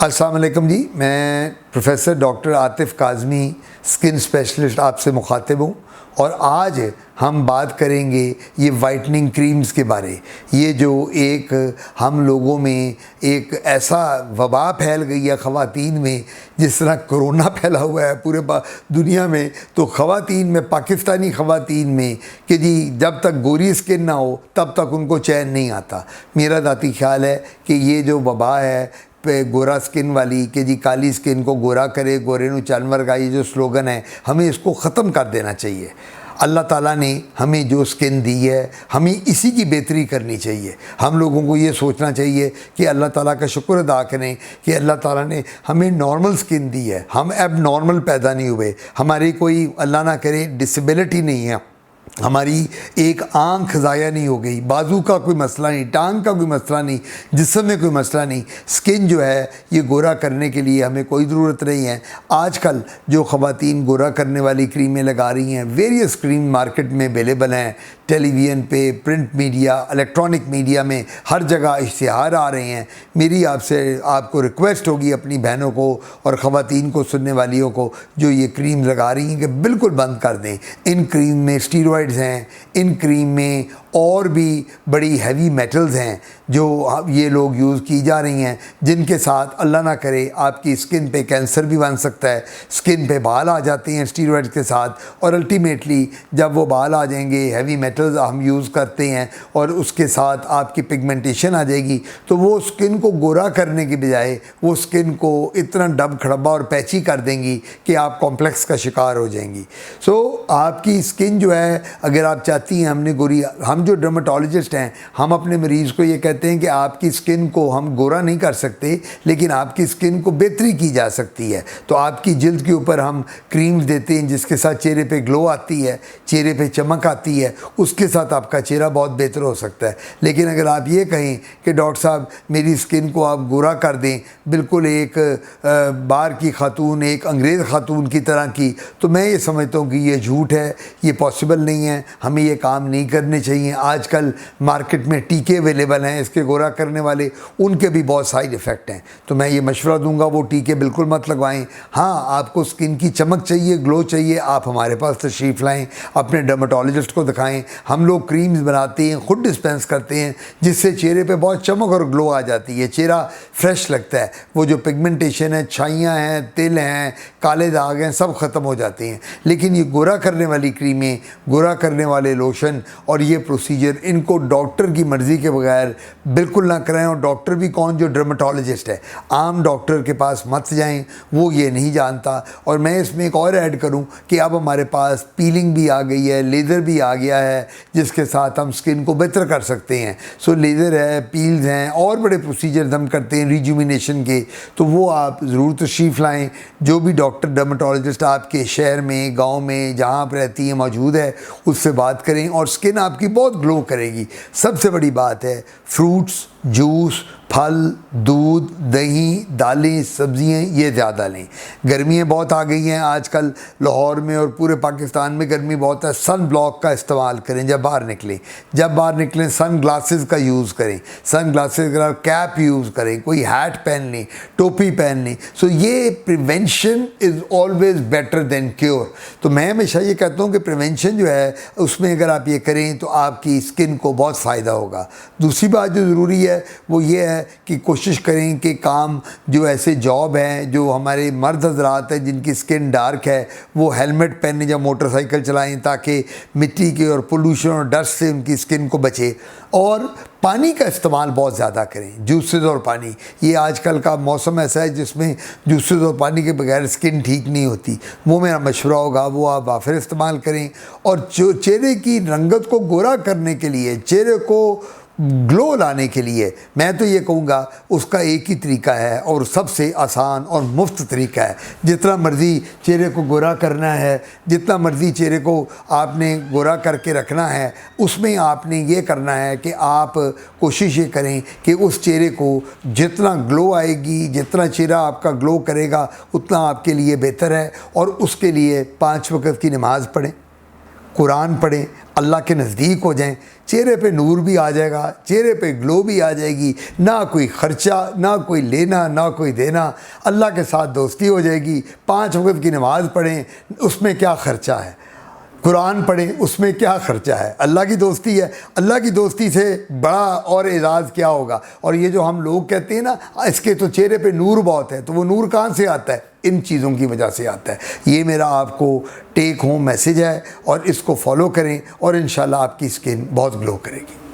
अस्सलाम वालेकुम जी, मैं professor doctor Atif Kazmi skin specialist आपसे मुखातिब हूँ और आज हम बात करेंगे ये वाइटनिंग क्रीम्स के बारे। ये जो एक हम लोगों में एक ऐसा वबा फैल गई है ख़वातीन में, जिस तरह कोरोना फैला हुआ है पूरे दुनिया में, तो ख़वातीन में, पाकिस्तानी ख़वातीन में कि जी जब तक गोरी स्किन ना हो तब तक उनको चैन नहीं आता। मेरा ज़ाती ख्याल है कि ये जो वबा है पे गोरा स्किन वाली कि जी काली स्किन को गोरा करे, गोरे नू जानवर का ये जो स्लोगन है, हमें इसको ख़त्म कर देना चाहिए। अल्लाह ताला ने हमें जो स्किन दी है, हमें इसी की बेहतरी करनी चाहिए। हम लोगों को ये सोचना चाहिए कि अल्लाह ताला का शुक्र अदा करें कि अल्लाह ताला ने हमें नॉर्मल स्किन दी है। हम अब नॉर्मल पैदा नहीं हुए, हमारी कोई अल्लाह ना करे डिसेबिलिटी नहीं है, हमारी एक आंख ज़ाया नहीं हो गई, बाजू का कोई मसला नहीं, टांग का कोई मसला नहीं, जिस्म में कोई मसला नहीं। स्किन जो है ये गोरा करने के लिए हमें कोई ज़रूरत नहीं है। आजकल जो ख़वातीन गोरा करने वाली क्रीमें लगा रही हैं, वेरियस क्रीम मार्केट में अवेलेबल हैं, टेलीविज़न पे, प्रिंट मीडिया, इलेक्ट्रॉनिक मीडिया में हर जगह इश्तिहार आ रहे हैं। मेरी आपको रिक्वेस्ट होगी अपनी बहनों को और ख़वातीन को, सुनने वालियों को, जो ये क्रीम लगा रही हैं कि बिल्कुल बंद कर दें। इन क्रीम में स्टीरॉइड्स हैं, इन क्रीम में और भी बड़ी हैवी मेटल्स हैं जो ये लोग यूज़ की जा रही हैं, जिनके साथ अल्लाह ना करे आपकी स्किन पे कैंसर भी बन सकता है, स्किन पे बाल आ जाते हैं स्टीरॉइड्स के साथ। और अल्टीमेटली जब वो बाल आ जाएंगे, हैवी मेटल्स हम यूज़ करते हैं और उसके साथ आपकी पिगमेंटेशन आ जाएगी, तो वो स्किन को गोरा करने के बजाय वो स्किन को इतना डब खड़ब्बा और पैची कर देंगी कि आप कॉम्प्लेक्स का शिकार हो जाएंगी। सो आपकी स्किन जो है, अगर आप चाहती हैं हमने गोरी, हम जो डर्मेटोलॉजिस्ट हैं, हम अपने मरीज़ को ये कहते हैं कि आपकी स्किन को हम गोरा नहीं कर सकते, लेकिन आपकी स्किन को बेहतरी की जा सकती है। तो आपकी जिल्द के ऊपर हम क्रीम्स देते हैं जिसके साथ चेहरे पे ग्लो आती है, चेहरे पे चमक आती है, उसके साथ आपका चेहरा बहुत बेहतर हो सकता है। लेकिन अगर आप ये कहें कि डॉक्टर साहब मेरी स्किन को आप गोरा कर दें, बिल्कुल एक बाहर की खातून, एक अंग्रेज़ खातून की तरह की, तो मैं ये समझता हूँ कि ये झूठ है, ये पॉसिबल नहीं है, हमें ये काम नहीं करने चाहिए। आजकल मार्केट में टीके अवेलेबल हैं इसके गोरा करने वाले, उनके भी बहुत साइड इफ़ेक्ट हैं। तो मैं ये मशवरा दूंगा वो टीके बिल्कुल मत लगवाएं। हाँ, आपको स्किन की चमक चाहिए, ग्लो चाहिए, आप हमारे पास तशरीफ़ लाएं, अपने डर्मेटोलॉजिस्ट को दिखाएं। हम लोग क्रीम्स बनाते हैं, ख़ुद डिस्पेंस करते हैं, जिससे चेहरे पे बहुत चमक और ग्लो आ जाती है, चेहरा फ्रेश लगता है। वो जो पिगमेंटेशन है, छाइयाँ हैं, तिल हैं, काले दाग हैं, सब ख़त्म हो जाते हैं। लेकिन ये गोरा करने वाली क्रीमें, गोरा करने वाले लोशन और ये प्रोसीजर, इनको डॉक्टर की मर्ज़ी के बगैर बिल्कुल ना कराएं। और डॉक्टर भी कौन, जो डर्मेटोलॉजिस्ट है, आम डॉक्टर के पास मत जाएं, वो ये नहीं जानता। और मैं इसमें एक और ऐड करूं कि अब हमारे पास पीलिंग भी आ गई है, लेज़र भी आ गया है, जिसके साथ हम स्किन को बेहतर कर सकते हैं। सो लेज़र है, पील्स हैं, और बड़े प्रोसीजर हम करते हैं रिजुमिनेशन के। तो वो आप ज़रूर तशरीफ़ लाएँ। जो भी डॉक्टर डर्मेटोलॉजिस्ट आपके शहर में, गाँव में, जहाँ आप रहती हैं मौजूद है, उससे बात करें और स्किन आपकी बहुत ग्लो करेगी। सबसे बड़ी बात है, फ्रूट्स, जूस, फल, दूध, दही, दालें, सब्जियां ये ज़्यादा लें। गर्मियाँ बहुत आ गई हैं आजकल, लाहौर में और पूरे पाकिस्तान में गर्मी बहुत है। सन ब्लॉक का इस्तेमाल करें जब बाहर निकलें, जब बाहर निकलें सन ग्लासेस का यूज़ करें, सन ग्लासेस का कैप यूज़ करें, कोई हैट पहन लें, टोपी पहन लें। सो ये prevention is always better than cure. तो मैं हमेशा ये कहता हूँ कि प्रिवेंशन जो है, उसमें अगर आप ये करें तो आपकी स्किन को बहुत फ़ायदा होगा। दूसरी बात जो ज़रूरी है वो ये है कि कोशिश करें कि काम, जो ऐसे जॉब हैं, जो हमारे मर्द हजरात हैं जिनकी स्किन डार्क है, वो हेलमेट पहने जब मोटरसाइकिल चलाएं, ताकि मिट्टी के और पोल्यूशन और डस्ट से उनकी स्किन को बचे। और पानी का इस्तेमाल बहुत ज़्यादा करें, जूसेस और पानी। ये आजकल का मौसम ऐसा है जिसमें जूसेस और पानी के बगैर स्किन ठीक नहीं होती। वो मेरा मशवरा होगा, वो आप वाफिर इस्तेमाल करें। और जो चेहरे की रंगत को गोरा करने के लिए, चेहरे को ग्लो लाने के लिए, मैं तो ये कहूँगा उसका एक ही तरीका है और सबसे आसान और मुफ्त तरीका है। जितना मर्ज़ी चेहरे को गोरा करना है, जितना मर्ज़ी चेहरे को आपने गोरा करके रखना है, उसमें आपने ये करना है कि आप कोशिश ये करें कि उस चेहरे को जितना ग्लो आएगी, जितना चेहरा आपका ग्लो करेगा, उतना आपके लिए बेहतर है। और उसके लिए 5 वक्त की नमाज़ पढ़ें, कुरान पढ़ें, अल्लाह के नज़दीक हो जाएं, चेहरे पे नूर भी आ जाएगा, चेहरे पे ग्लो भी आ जाएगी, ना कोई ख़र्चा, ना कोई लेना, ना कोई देना, अल्लाह के साथ दोस्ती हो जाएगी। 5 वक्त की नमाज़ पढ़ें, उसमें क्या ख़र्चा है, कुरान पढ़ें, उसमें क्या ख़र्चा है, अल्लाह की दोस्ती है। अल्लाह की दोस्ती से बड़ा और एजाज़ क्या होगा। और ये जो हम लोग कहते हैं ना, इसके तो चेहरे पे नूर बहुत है, तो वो नूर कहाँ से आता है? इन चीज़ों की वजह से आता है। ये मेरा आपको टेक होम मैसेज है और इसको फॉलो करें और इंशाल्लाह आपकी स्किन बहुत ग्लो करेगी।